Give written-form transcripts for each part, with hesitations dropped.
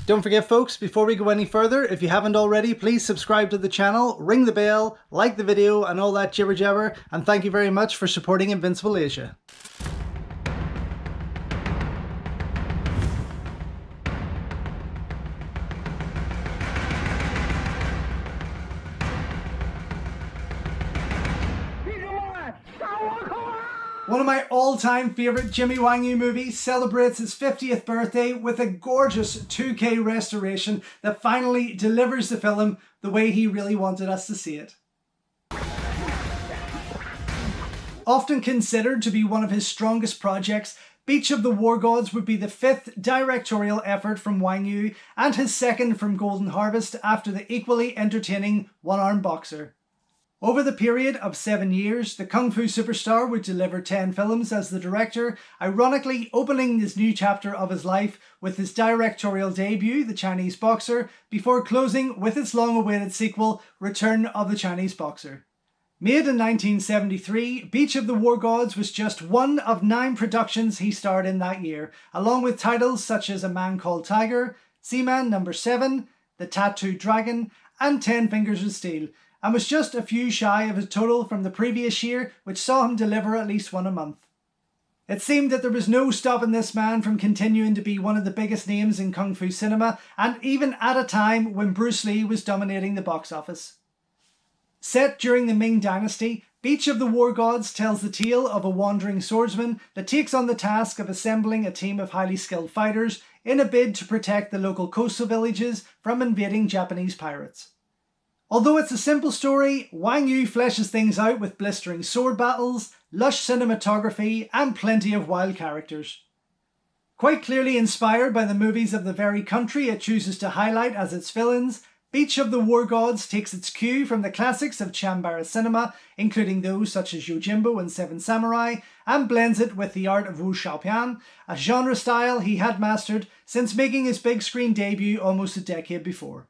Don't forget folks, before we go any further, if you haven't already, please subscribe to the channel, ring the bell, like the video and all that jibber jabber, and thank you very much for supporting Invincible Asia. One of my all-time favourite Jimmy Wang Yu movies celebrates his 50th birthday with a gorgeous 2K restoration that finally delivers the film the way he really wanted us to see it. Often considered to be one of his strongest projects, Beach of the War Gods would be the 5th directorial effort from Wang Yu and his second from Golden Harvest after the equally entertaining One-Armed Boxer. Over the period of 7 years, the Kung Fu superstar would deliver 10 films as the director, ironically opening this new chapter of his life with his directorial debut, The Chinese Boxer, before closing with its long-awaited sequel, Return of the Chinese Boxer. Made in 1973, Beach of the War Gods was just one of 9 productions he starred in that year, along with titles such as A Man Called Tiger, Seaman No. 7, The Tattooed Dragon, and 10 Fingers of Steel, and was just a few shy of his total from the previous year, which saw him deliver at least one a month. It seemed that there was no stopping this man from continuing to be one of the biggest names in Kung Fu cinema, and even at a time when Bruce Lee was dominating the box office. Set during the Ming Dynasty, Beach of the War Gods tells the tale of a wandering swordsman that takes on the task of assembling a team of highly skilled fighters in a bid to protect the local coastal villages from invading Japanese pirates. Although it's a simple story, Wang Yu fleshes things out with blistering sword battles, lush cinematography, and plenty of wild characters. Quite clearly inspired by the movies of the very country it chooses to highlight as its villains, Beach of the War Gods takes its cue from the classics of Chambara cinema, including those such as Yojimbo and Seven Samurai, and blends it with the art of Wu Shaopian, a genre style he had mastered since making his big screen debut almost a decade before.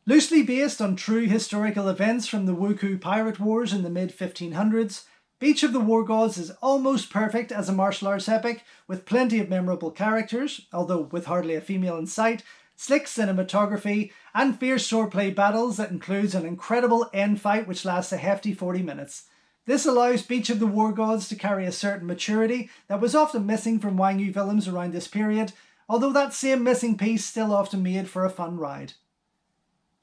Loosely based on true historical events from the Wuku Pirate Wars in the mid-1500s, Beach of the War Gods is almost perfect as a martial arts epic, with plenty of memorable characters, although with hardly a female in sight, slick cinematography, and fierce swordplay battles that includes an incredible end fight which lasts a hefty 40 minutes. This allows Beach of the War Gods to carry a certain maturity that was often missing from Wang Yu films around this period, although that same missing piece still often made for a fun ride.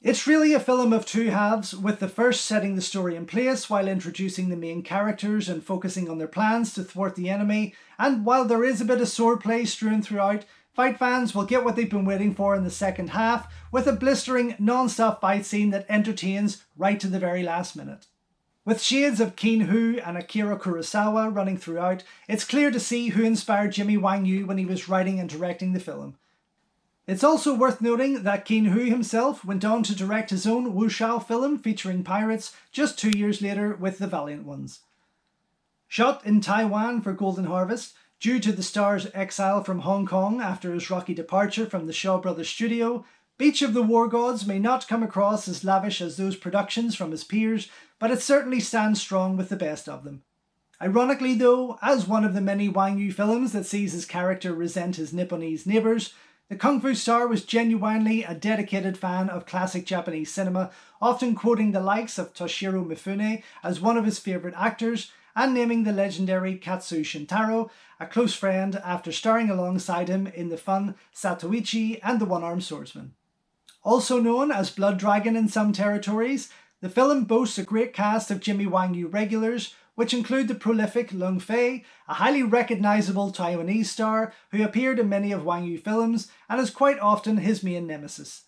It's really a film of two halves, with the first setting the story in place while introducing the main characters and focusing on their plans to thwart the enemy, and while there is a bit of swordplay strewn throughout, fight fans will get what they've been waiting for in the second half, with a blistering non-stop fight scene that entertains right to the very last minute. With shades of Keen Hu and Akira Kurosawa running throughout, it's clear to see who inspired Jimmy Wang Yu when he was writing and directing the film. It's also worth noting that Keen Hu himself went on to direct his own wuxia film featuring pirates just 2 years later with The Valiant Ones. Shot in Taiwan for Golden Harvest, due to the star's exile from Hong Kong after his rocky departure from the Shaw Brothers studio, Beach of the War Gods may not come across as lavish as those productions from his peers, but it certainly stands strong with the best of them. Ironically though, as one of the many Wang Yu films that sees his character resent his Nipponese neighbours, the Kung Fu star was genuinely a dedicated fan of classic Japanese cinema, often quoting the likes of Toshiro Mifune as one of his favourite actors, and naming the legendary Katsu Shintaro a close friend after starring alongside him in the fun Satoichi and the One-Armed Swordsman. Also known as Blood Dragon in some territories, the film boasts a great cast of Jimmy Wang Yu regulars, which include the prolific Lung Fei, a highly recognisable Taiwanese star who appeared in many of Wang Yu films and is quite often his main nemesis.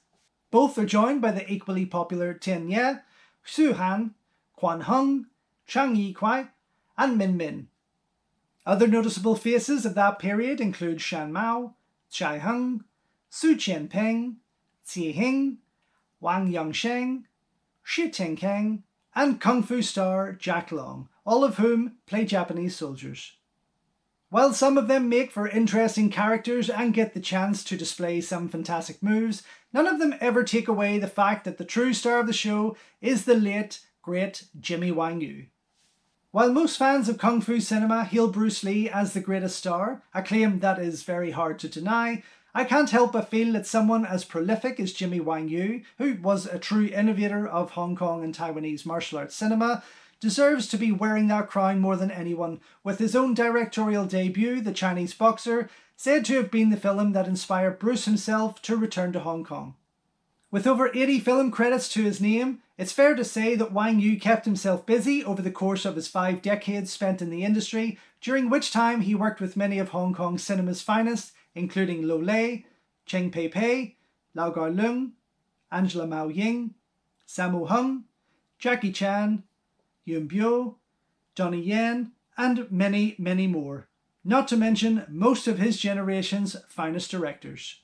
Both are joined by the equally popular Tian Ye, Xu Han, Quan Hung, Chang Yi Kwai, and Min Min. Other noticeable faces of that period include Shan Mao, Chai Hung, Su Qianping, Qi Hing, Wang Yongsheng, Shi Tinkang, and Kung Fu star Jack Long, all of whom play Japanese soldiers. While some of them make for interesting characters and get the chance to display some fantastic moves, none of them ever take away the fact that the true star of the show is the late, great Jimmy Wang Yu. While most fans of Kung Fu cinema hail Bruce Lee as the greatest star, a claim that is very hard to deny, I can't help but feel that someone as prolific as Jimmy Wang Yu, who was a true innovator of Hong Kong and Taiwanese martial arts cinema, deserves to be wearing that crown more than anyone, with his own directorial debut, The Chinese Boxer, said to have been the film that inspired Bruce himself to return to Hong Kong. With over 80 film credits to his name, it's fair to say that Wang Yu kept himself busy over the course of his 5 decades spent in the industry, during which time he worked with many of Hong Kong cinema's finest, including Lo Lei, Cheng Pei Pei, Lau Gar Lung, Angela Mao Ying, Sammo Hung, Jackie Chan, Yuen Biao, Donnie Yen, and many, many more. Not to mention most of his generation's finest directors.